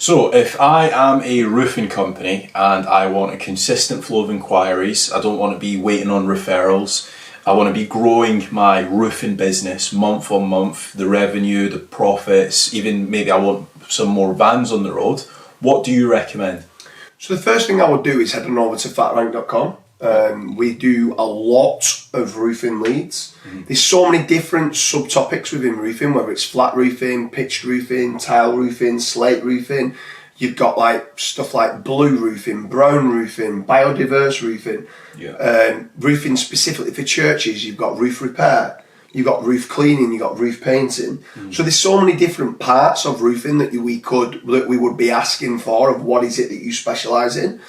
So if I am a roofing company and I want a consistent flow of inquiries, I don't want to be waiting on referrals, I want to be growing my roofing business month on month, the revenue, the profits, even maybe I want some more vans on the road, what do you recommend? So the first thing I would do is head on over to fatrank.com. We do a lot of roofing leads. There's so many different subtopics within roofing, whether it's flat roofing, pitched roofing, tile roofing, slate roofing. You've got like stuff like blue roofing, brown roofing, biodiverse roofing. Roofing specifically for churches, you've got roof repair, you've got roof cleaning, you've got roof painting. So there's so many different parts of roofing that we would be asking for of what is it that you specialise in.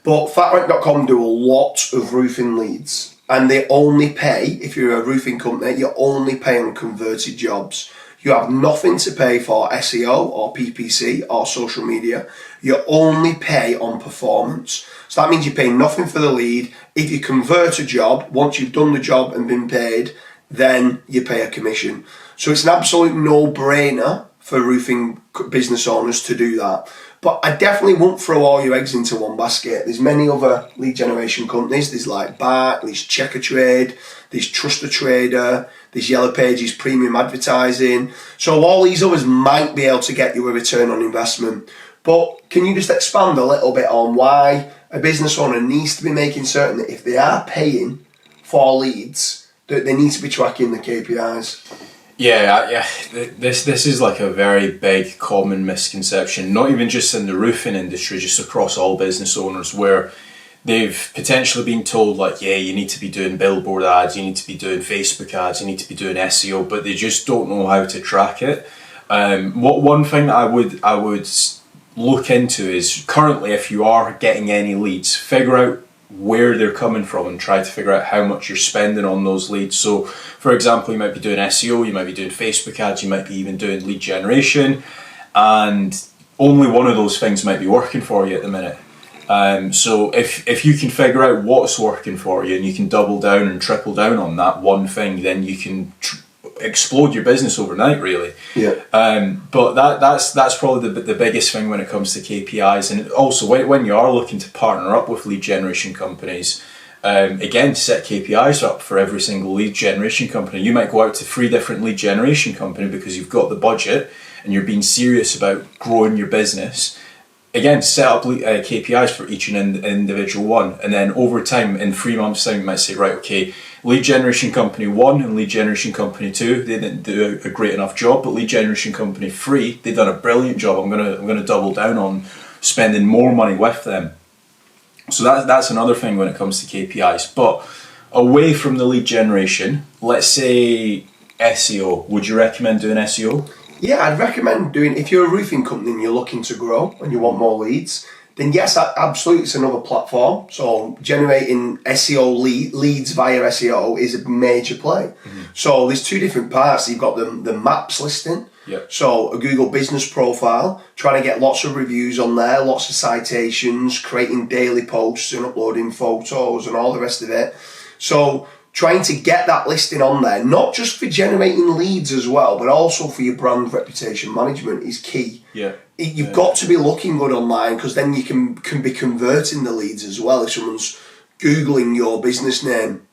But fatrank.com do a lot of roofing leads, and they only pay, if you're a roofing company, you only pay on converted jobs. You have nothing to pay for SEO or PPC or social media. You only pay on performance. So that means you pay nothing for the lead. If you convert a job, once you've done the job and been paid, then you pay a commission. So it's an absolute no-brainer for roofing business owners to do that. But I definitely won't throw all your eggs into one basket. There's many other lead generation companies. There's like Bark, there's Checker Trade, there's Trust a Trader, there's Yellow Pages Premium Advertising. So all these others might be able to get you a return on investment. But can you just expand a little bit on why a business owner needs to be making certain that if they are paying for leads, that they need to be tracking the KPIs? Yeah. This is like a very big common misconception, not even just in the roofing industry, just across all business owners, where they've potentially been told like, yeah, you need to be doing billboard ads, you need to be doing Facebook ads, you need to be doing SEO, but they just don't know how to track it. One thing I would look into is currently, if you are getting any leads, figure out where they're coming from and try to figure out how much you're spending on those leads. So for example, you might be doing SEO, you might be doing Facebook ads, you might be even doing lead generation, and only one of those things might be working for you at the minute. So if you can figure out what's working for you and you can double down and triple down on that one thing, then you can explode your business overnight, really. But that's probably the biggest thing when it comes to KPIs. And also when you are looking to partner up with lead generation companies, again, set KPIs up for every single lead generation company. You might go out to 3 different lead generation companies because you've got the budget and you're being serious about growing your business. Again, set up KPIs for each individual one, and then over time, in 3 months' time, you might say, right, okay, lead generation company 1 and lead generation company 2, they didn't do a great enough job, but lead generation company 3, they've done a brilliant job. I'm gonna double down on spending more money with them. So that's another thing when it comes to KPIs. But away from the lead generation, let's say SEO. Would you recommend doing SEO? Yeah, I'd recommend doing, if you're a roofing company and you're looking to grow and you want more leads, then yes, absolutely, it's another platform. So generating SEO leads via SEO is a major play. So there's 2 different parts. You've got the maps listing. So a Google business profile, trying to get lots of reviews on there, lots of citations, creating daily posts and uploading photos and all the rest of it. So trying to get that listing on there, not just for generating leads as well, but also for your brand reputation management is key. You've got to be looking good online, because then you can be converting the leads as well if someone's Googling your business name.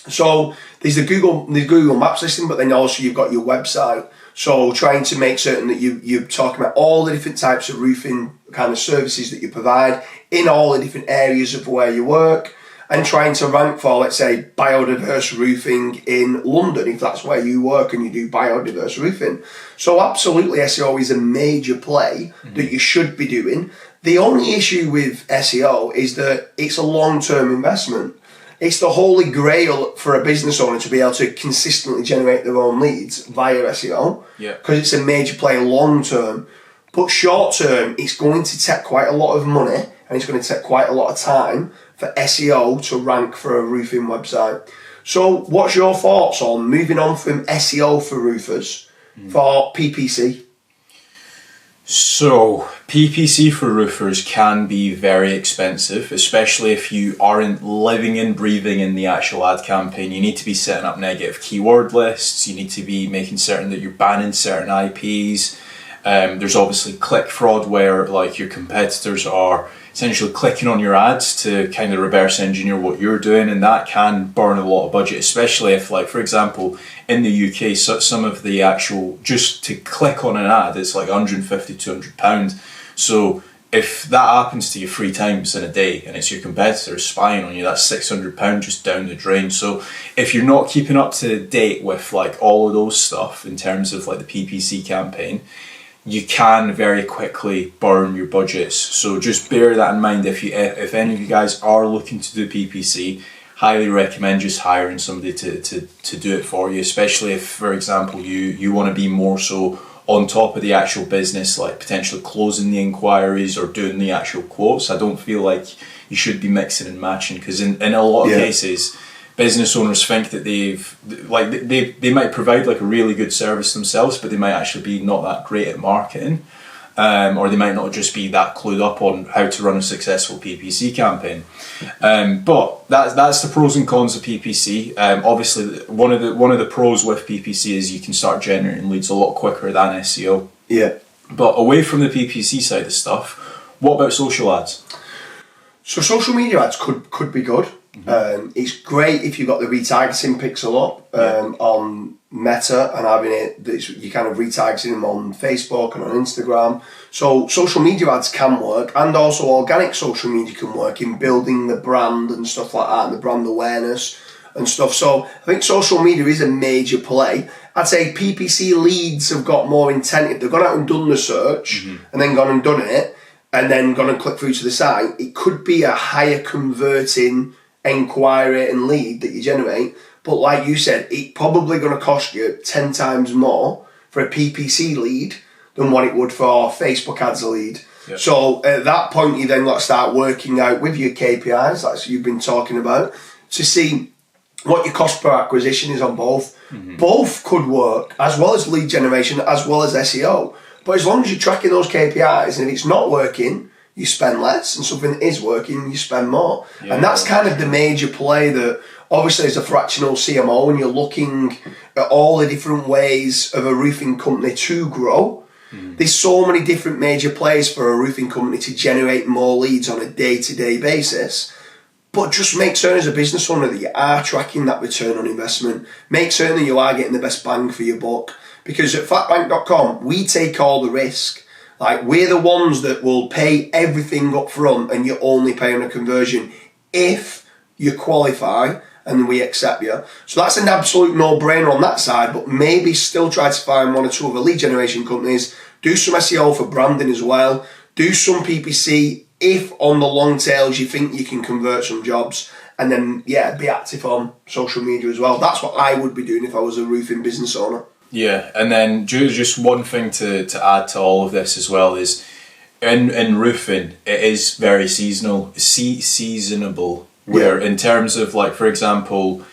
So there's the Google Maps listing, but then also you've got your website. So trying to make certain that you're talking about all the different types of roofing kind of services that you provide in all the different areas of where you work, and trying to rank for, let's say, biodiverse roofing in London, if that's where you work and you do biodiverse roofing. So absolutely, SEO is a major play that you should be doing. The only issue with SEO is that it's a long-term investment. It's the holy grail for a business owner to be able to consistently generate their own leads via SEO, because it's a major play long-term. But short-term, it's going to take quite a lot of money, and it's going to take quite a lot of time for SEO to rank for a roofing website. So what's your thoughts on moving on from SEO for roofers for PPC? So PPC for roofers can be very expensive, especially if you aren't living and breathing in the actual ad campaign. You need to be setting up negative keyword lists. You need to be making certain that you're banning certain IPs. There's obviously click fraud, where like your competitors are essentially clicking on your ads to kind of reverse engineer what you're doing, and that can burn a lot of budget, especially if, like, for example, in the UK, so some of the actual, just to click on an ad, it's like £150, £200. So if that happens to you 3 times in a day and it's your competitor spying on you, that's £600 just down the drain. So if you're not keeping up to date with like all of those stuff in terms of like the PPC campaign, you can very quickly burn your budgets. So just bear that in mind. If any of you guys are looking to do PPC, highly recommend just hiring somebody to do it for you, especially if, for example, you want to be more so on top of the actual business, like potentially closing the inquiries or doing the actual quotes. I don't feel like you should be mixing and matching, because in a lot of cases, business owners think that they might provide like a really good service themselves, but they might actually be not that great at marketing, or they might not just be that clued up on how to run a successful PPC campaign. But that's the pros and cons of PPC. Obviously, one of the pros with PPC is you can start generating leads a lot quicker than SEO. Yeah. But away from the PPC side of stuff, what about social ads? So social media ads could be good. It's great if you've got the retargeting pixel up on Meta, and having you kind of retargeting them on Facebook and on Instagram. So social media ads can work, and also organic social media can work in building the brand and stuff like that, and the brand awareness and stuff. So I think social media is a major play. I'd say PPC leads have got more intent. If they've gone out and done the search and then gone and done it and then gone and click through to the site, it could be a higher converting inquiry and lead that you generate. But like you said, it's probably going to cost you 10 times more for a PPC lead than what it would for Facebook ads a lead. Yep. So at that point, you then got to start working out with your KPIs, like you've been talking about, to see what your cost per acquisition is on both. Both could work, as well as lead generation, as well as SEO. But as long as you're tracking those KPIs, and if it's not working, you spend less, and something that is working, you spend more. Yeah, and that's kind of the major play that, obviously, as a fractional CMO, and you're looking at all the different ways of a roofing company to grow, there's so many different major plays for a roofing company to generate more leads on a day-to-day basis. But just make certain as a business owner that you are tracking that return on investment. Make certain that you are getting the best bang for your buck. Because at fatbank.com, we take all the risk. Like, we're the ones that will pay everything up front, and you only pay on a conversion if you qualify and we accept you. So that's an absolute no-brainer on that side, but maybe still try to find one or two other lead generation companies, do some SEO for branding as well, do some PPC if on the long tails you think you can convert some jobs, and then, be active on social media as well. That's what I would be doing if I was a roofing business owner. Yeah, and then just one thing to add to all of this as well is in roofing, it is very seasonable. Where in terms of, like, for example,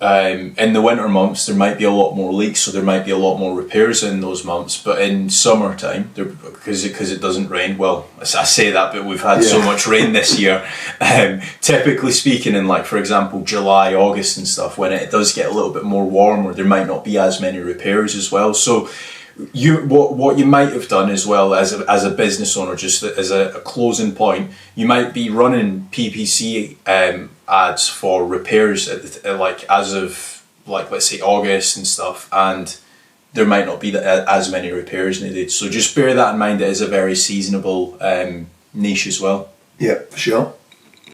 in the winter months there might be a lot more leaks, so there might be a lot more repairs in those months. But in summertime, because it doesn't rain, well, I say that, but we've had so much rain this year. Typically speaking, in, like, for example, July, August and stuff, when it does get a little bit more warmer, there might not be as many repairs as well. So what you might have done as well as a business owner, just as a closing point, you might be running PPC ads for repairs as of, like, let's say August and stuff, and there might not be as many repairs needed. So just bear that in mind. It is a very seasonable niche as well. Yeah, for sure.